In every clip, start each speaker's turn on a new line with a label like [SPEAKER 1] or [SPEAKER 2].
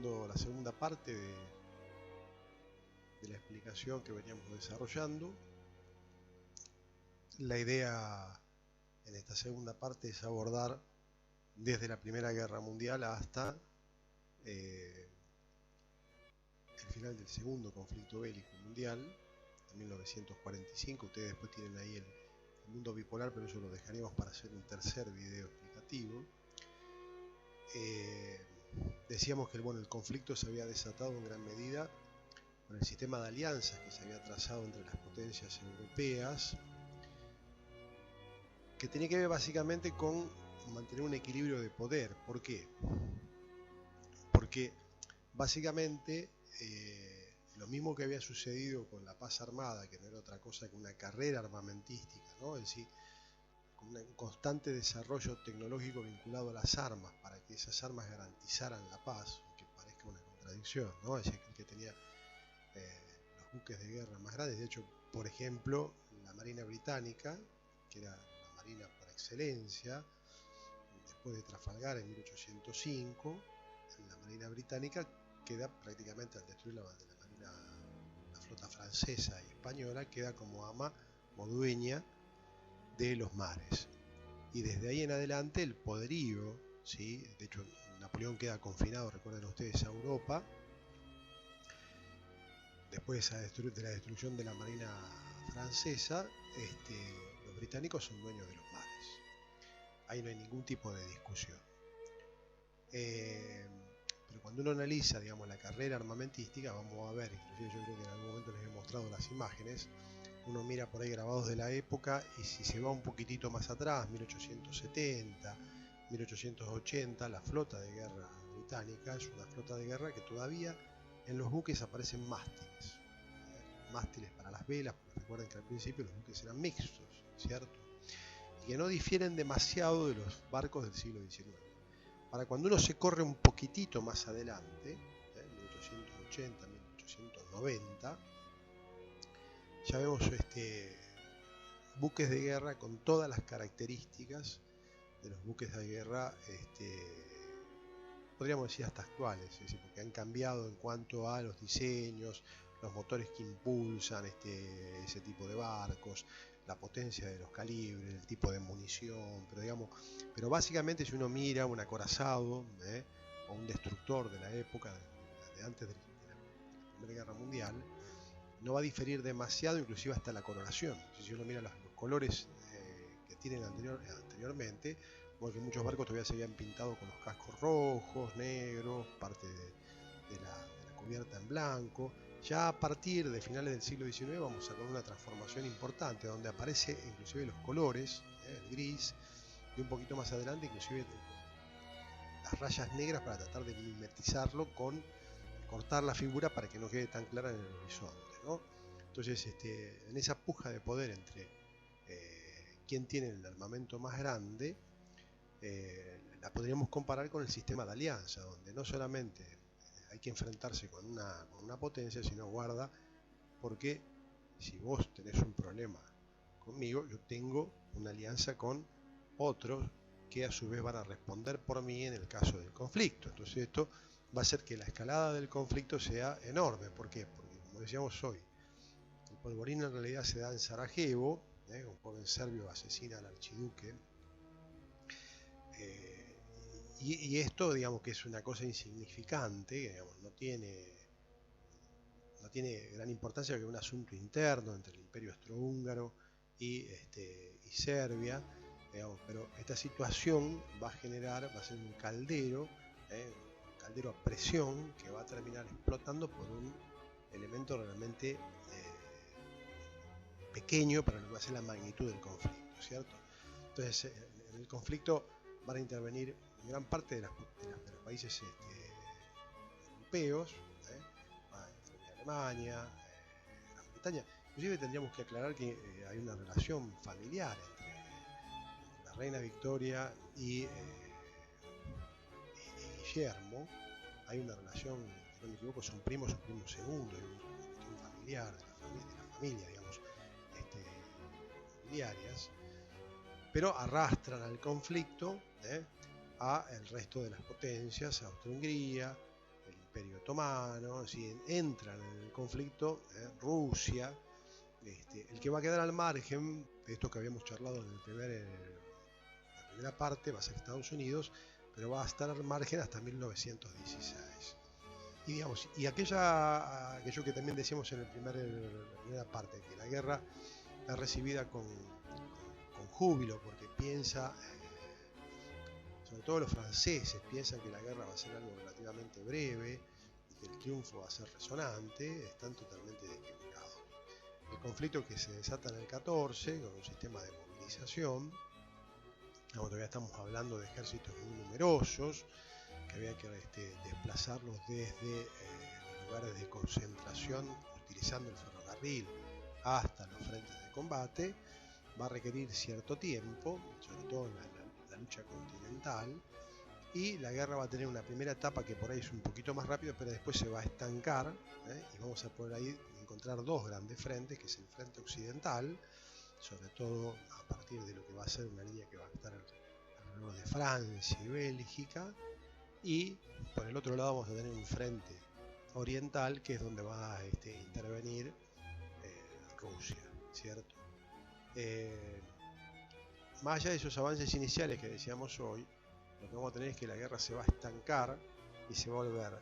[SPEAKER 1] La segunda parte de la explicación que veníamos desarrollando. La idea en esta segunda parte es abordar desde la Primera Guerra Mundial hasta el final del segundo conflicto bélico mundial, en 1945. Ustedes después tienen ahí el mundo bipolar, pero eso lo dejaremos para hacer un tercer video explicativo. Decíamos que el conflicto se había desatado en gran medida con el sistema de alianzas que se había trazado entre las potencias europeas, que tenía que ver básicamente con mantener un equilibrio de poder. ¿Por qué? Porque básicamente lo mismo que había sucedido con la paz armada, que no era otra cosa que una carrera armamentística, ¿no? Es decir, con un constante desarrollo tecnológico vinculado a las armas, para que esas armas garantizaran la paz, aunque parezca una contradicción, ¿no? Es decir, que tenía los buques de guerra más grandes. De hecho, por ejemplo, la Marina Británica, que era la marina por excelencia, después de Trafalgar en 1805, la Marina Británica queda prácticamente, al destruir la flota francesa y española, queda como ama o dueña de los mares. Y desde ahí en adelante el poderío, ¿sí? De hecho Napoleón queda confinado, recuerden ustedes, a Europa, después de la destrucción de la marina francesa. Los británicos son dueños de los mares, ahí no hay ningún tipo de discusión. Pero cuando uno analiza, digamos, la carrera armamentística, vamos a ver, inclusive yo creo que en algún momento les he mostrado las imágenes, uno mira por ahí grabados de la época, y si se va un poquitito más atrás, 1870, 1880, la flota de guerra británica es una flota de guerra que todavía en los buques aparecen mástiles, mástiles para las velas, porque recuerden que al principio los buques eran mixtos, ¿cierto? Y que no difieren demasiado de los barcos del siglo XIX. Para cuando uno se corre un poquitito más adelante, 1880, 1890, ya vemos buques de guerra con todas las características de los buques de guerra, podríamos decir hasta actuales, es decir, porque han cambiado en cuanto a los diseños, los motores que impulsan ese tipo de barcos, la potencia de los calibres, el tipo de munición, pero básicamente si uno mira un acorazado o un destructor de la época de antes de la Primera Guerra Mundial, no va a diferir demasiado, inclusive hasta la coloración. Si uno mira los colores que tienen anteriormente, porque muchos barcos todavía se habían pintado con los cascos rojos, negros, parte de la cubierta en blanco. Ya a partir de finales del siglo XIX vamos a ver una transformación importante, donde aparece inclusive los colores, el gris, y un poquito más adelante inclusive las rayas negras, para tratar de mimetizarlo con cortar la figura para que no quede tan clara en el horizonte, ¿no? Entonces, en esa puja de poder entre quién tiene el armamento más grande, la podríamos comparar con el sistema de alianza, donde no solamente hay que enfrentarse con una potencia, sino guarda, porque si vos tenés un problema conmigo, yo tengo una alianza con otros que a su vez van a responder por mí en el caso del conflicto. Entonces esto va a hacer que la escalada del conflicto sea enorme. ¿Por qué? Porque, como decíamos hoy, el polvorín en realidad se da en Sarajevo, un joven serbio asesina al archiduque, y esto, digamos, que es una cosa insignificante, que, digamos, no tiene gran importancia, que es un asunto interno entre el Imperio Austrohúngaro y Serbia, digamos, pero esta situación va a ser un caldero a presión, que va a terminar explotando por un elemento realmente pequeño para lo que va a ser la magnitud del conflicto, ¿cierto? Entonces, en el conflicto van a intervenir gran parte de los países europeos, Alemania, Gran Bretaña. Inclusive tendríamos que aclarar que hay una relación familiar entre la reina Victoria y Guillermo. Hay una relación, si no me equivoco, son primos segundos, hay una cuestión familiar, de la familia, digamos, familiares, pero arrastran al conflicto a el resto de las potencias, Austria-Hungría, el Otomano, ¿sí? Entran en el conflicto Rusia. El que va a quedar al margen de esto que habíamos charlado en la primera parte va a ser Estados Unidos, pero va a estar al margen hasta 1916. Y digamos, y aquello que también decíamos en la primera parte, que la guerra es recibida con júbilo, porque piensa, sobre todo los franceses, piensan que la guerra va a ser algo relativamente breve y que el triunfo va a ser resonante, están totalmente equivocados. El conflicto que se desata en el 14, con un sistema de movilización, todavía estamos hablando de ejércitos muy numerosos, que había que desplazarlos desde los lugares de concentración utilizando el ferrocarril hasta los frentes de combate. Va a requerir cierto tiempo, sobre todo en la lucha continental, y la guerra va a tener una primera etapa que por ahí es un poquito más rápido, pero después se va a estancar, y vamos a poder ahí encontrar dos grandes frentes, que es el frente occidental, sobre todo a partir de lo que va a ser una línea que va a estar alrededor de Francia y Bélgica, y por el otro lado vamos a tener un frente oriental, que es donde va a intervenir Rusia, ¿cierto? Más allá de esos avances iniciales que decíamos hoy, lo que vamos a tener es que la guerra se va a estancar y se va a volver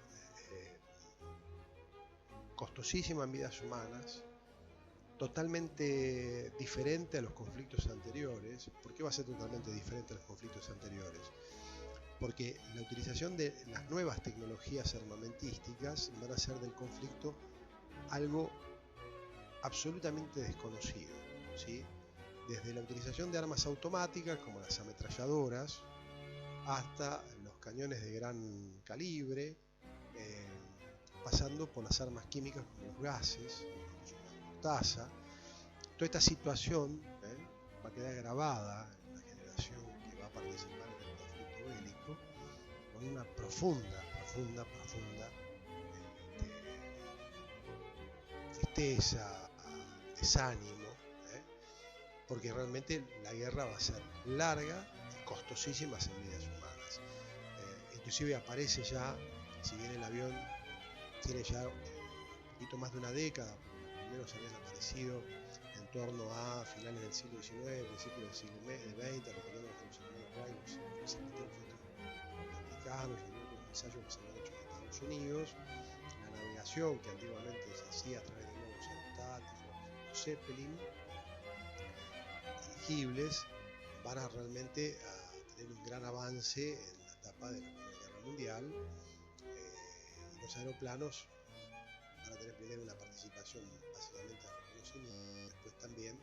[SPEAKER 1] costosísima en vidas humanas, totalmente diferente a los conflictos anteriores. ¿Por qué va a ser totalmente diferente a los conflictos anteriores? Porque la utilización de las nuevas tecnologías armamentísticas van a hacer del conflicto algo absolutamente desconocido, ¿sí? Desde la utilización de armas automáticas como las ametralladoras hasta los cañones de gran calibre, pasando por las armas químicas como los gases, la mostaza. Toda esta situación va a quedar grabada en la generación que va a participar en el conflicto bélico con una profunda tristeza, desánimo, porque realmente la guerra va a ser larga y costosísima en vidas humanas. Inclusive aparece ya, si bien el avión tiene ya un poquito más de una década, primero se habían aparecido en torno a finales del siglo XIX, principios del siglo XX, recordemos que los hermanos Wright se metieron americanos y otros ensayos que se habían hecho en Estados Unidos. La navegación que antiguamente se hacía a través de globos aerostáticos, los Zeppelin, dirigibles, van a realmente a tener un gran avance en la etapa de la Primera Guerra Mundial, y los aeroplanos van a tener primero una participación básicamente de reconocimiento, después también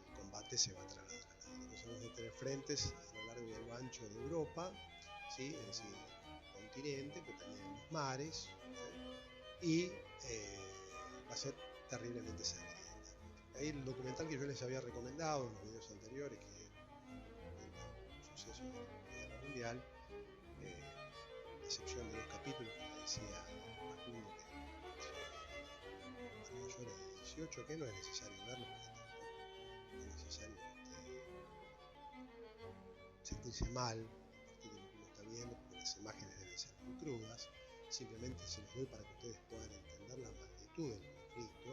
[SPEAKER 1] el combate se va a trasladar. Entonces vamos a tener frentes a lo largo y a lo ancho de Europa, ¿sí? Es decir, el continente, pero también en los mares, y va a ser terriblemente sangrienta. Ahí el documental que yo les había recomendado en los videos anteriores, que los sucesos de la Primera Guerra Mundial, a excepción de dos capítulos que decía Facundo, que para mayores de 18, que no es necesario verlo, porque no es necesario sentirse mal a partir de lo que uno está viendo, porque las imágenes deben ser muy crudas. Simplemente se los doy para que ustedes puedan entender la magnitud del conflicto.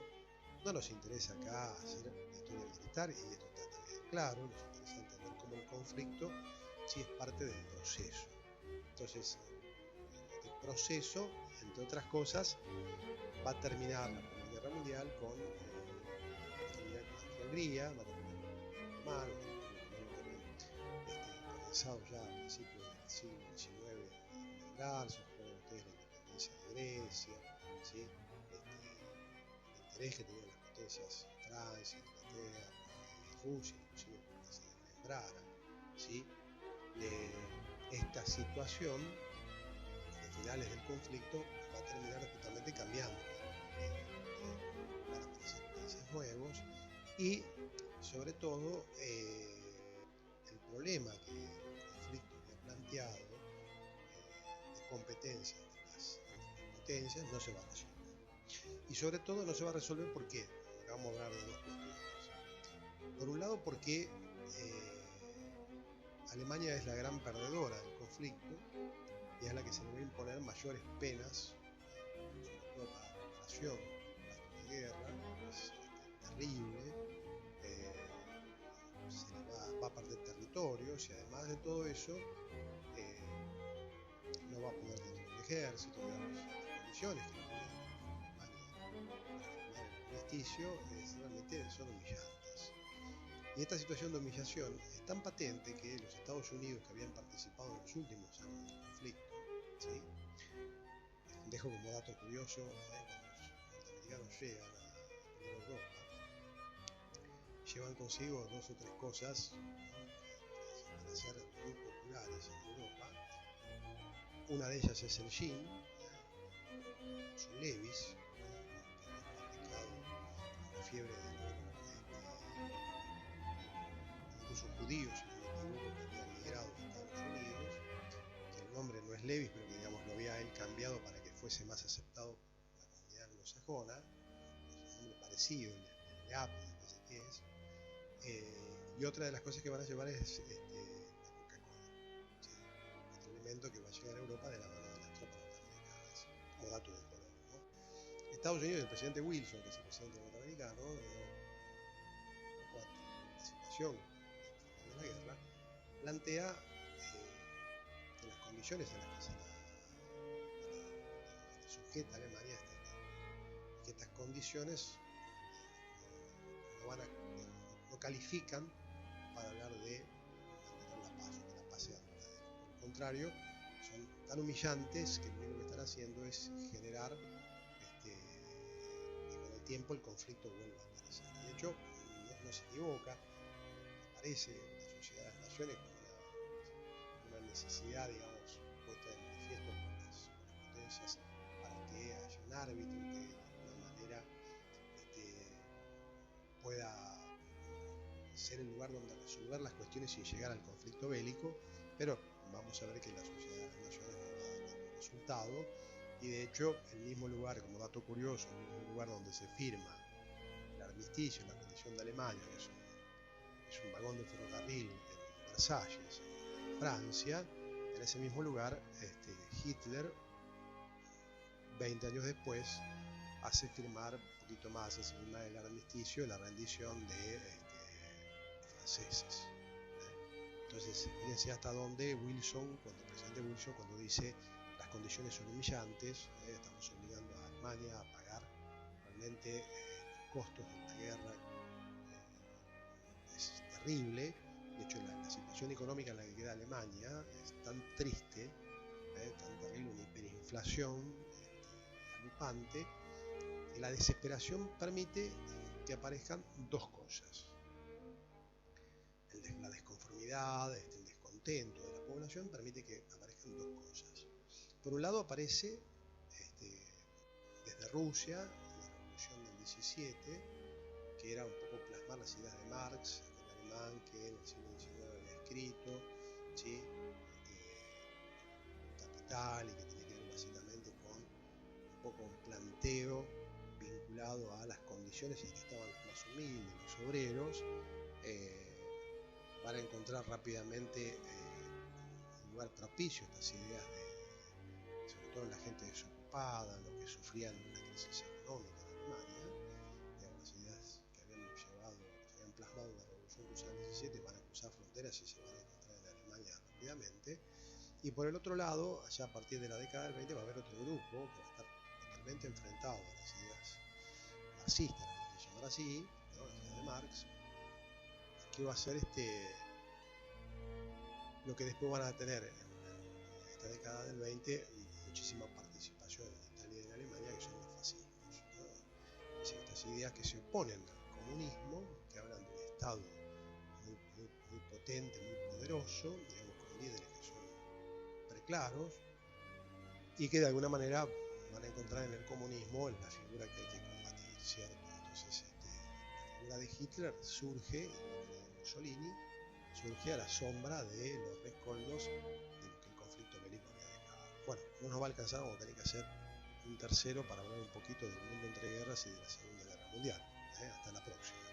[SPEAKER 1] No nos interesa acá hacer historia militar, y esto está también claro. Nos interesa entender cómo el conflicto sí es parte del proceso. Entonces, este proceso, entre otras cosas, va a terminar la Primera Guerra Mundial con Hungría, va a terminar con los otomanos, comenzado ya a principios del siglo XIX en lograrse. Recuerden ustedes la independencia de Grecia, ¿sí? El interés que tenían las potencias Francia, Inglaterra y Rusia, inclusive porque se desmembrara, ¿sí? Esta situación de finales del conflicto va a terminar justamente cambiando, van a aparecer países nuevos, y sobre todo el problema que el conflicto había planteado de competencia entre las potencias no se va a resolver. Y sobre todo no se va a resolver porque vamos a hablar de dos cuestiones. Por un lado, porque Alemania es la gran perdedora del conflicto y es la que se le va a imponer mayores penas situación de guerra, es terrible, se le va a perder territorios y además de todo eso no va a poder tener un ejército, digamos, las condiciones que pone Alemania para firmar el armisticio realmente son humillantes. Y esta situación de humillación es tan patente que los Estados Unidos, que habían participado en los últimos años del conflicto, ¿sí? Dejo como dato curioso, cuando los norteamericanos llegan a pelear Europa, llevan consigo dos o tres cosas, ¿no?, que van a ser muy populares en Europa. Una de ellas es el gin, son Levis, que habían fabricado en la fiebre del oro, incluso judíos, si no me equivoco, que habían migrado a Estados Unidos, que el nombre no es Levis, pero que digamos lo había él cambiado para que fuese más aceptado por la comunidad anglosajona. Es un nombre parecido, el Leap, me parece que es. Y otra de las cosas que van a llevar es la Coca-Cola, ¿sí? Otro elemento que va a llegar a Europa de la mano de las tropas norteamericanas, como dato de color, ¿no? Estados Unidos, el presidente Wilson, que es el presidente norteamericano, un poco ante la situación de la guerra, plantea que las condiciones en las que se sujeta Alemania están bien, y que estas condiciones no van a, digamos, no califican para hablar de mantener la paz o que la paz sea duradera. Por el contrario, son tan humillantes que lo único que están haciendo es generar que con el tiempo el conflicto vuelva a aparecer. Y de hecho, no se equivoca, aparece la Sociedad de las Naciones como una necesidad, digamos, puesta de manifiesto por las potencias para que haya un árbitro que de alguna manera pueda ser el lugar donde resolver las cuestiones sin llegar al conflicto bélico, pero vamos a ver que la Sociedad de las Naciones no va a dar ningún resultado, y de hecho el mismo lugar, como dato curioso, el mismo lugar donde se firma el armisticio, la rendición de Alemania, que es un vagón de ferrocarril en Versalles, en Francia, en ese mismo lugar Hitler, 20 años después, hace firmar un poquito más, hace firmar el armisticio y la rendición de franceses. Entonces, fíjense hasta dónde Wilson, cuando el presidente Wilson, cuando dice las condiciones son humillantes, estamos obligando a Alemania a pagar realmente los costos de una guerra, es terrible. De hecho, la situación económica en la que queda Alemania es tan triste, tan terrible, una hiperinflación galopante, que la desesperación permite que aparezcan dos cosas. La desconformidad, el descontento de la población permite que aparezcan dos cosas. Por un lado aparece desde Rusia, en la revolución del 17, que era un poco plasmar las ideas de Marx, aquel alemán que en el siglo XIX había escrito, ¿sí?, Capital, y que tenía que ver básicamente con un poco un planteo vinculado a las condiciones en que estaban los más humildes, los obreros. Van a encontrar rápidamente un lugar propicio a estas ideas, sobre todo en la gente desocupada, los que sufrían una crisis económica en Alemania. Las ideas que se habían plasmado en la Revolución Rusa del 17 van a cruzar fronteras y se van a encontrar en Alemania rápidamente. Y por el otro lado, allá a partir de la década del 20 va a haber otro grupo que va a estar totalmente enfrentado a las ideas marxistas, las vamos a llamar así, ¿no?, las ideas de Marx, que va a ser lo que después van a tener en esta década del 20 muchísima participación en Italia y en Alemania, que son los fascismos, ¿no? Es decir, estas ideas que se oponen al comunismo, que hablan de un Estado muy potente, muy poderoso, digamos, con líderes que son preclaros, y que de alguna manera van a encontrar en el comunismo la figura que hay que combatir, ¿cierto? Entonces la figura de Hitler surge, igual que la de Mussolini, surge a la sombra de los rescoldos de lo que el conflicto bélico había dejado. Bueno, no nos va a alcanzar, vamos a tener que hacer un tercero para hablar un poquito del mundo entre guerras y de la Segunda Guerra Mundial. Hasta la próxima.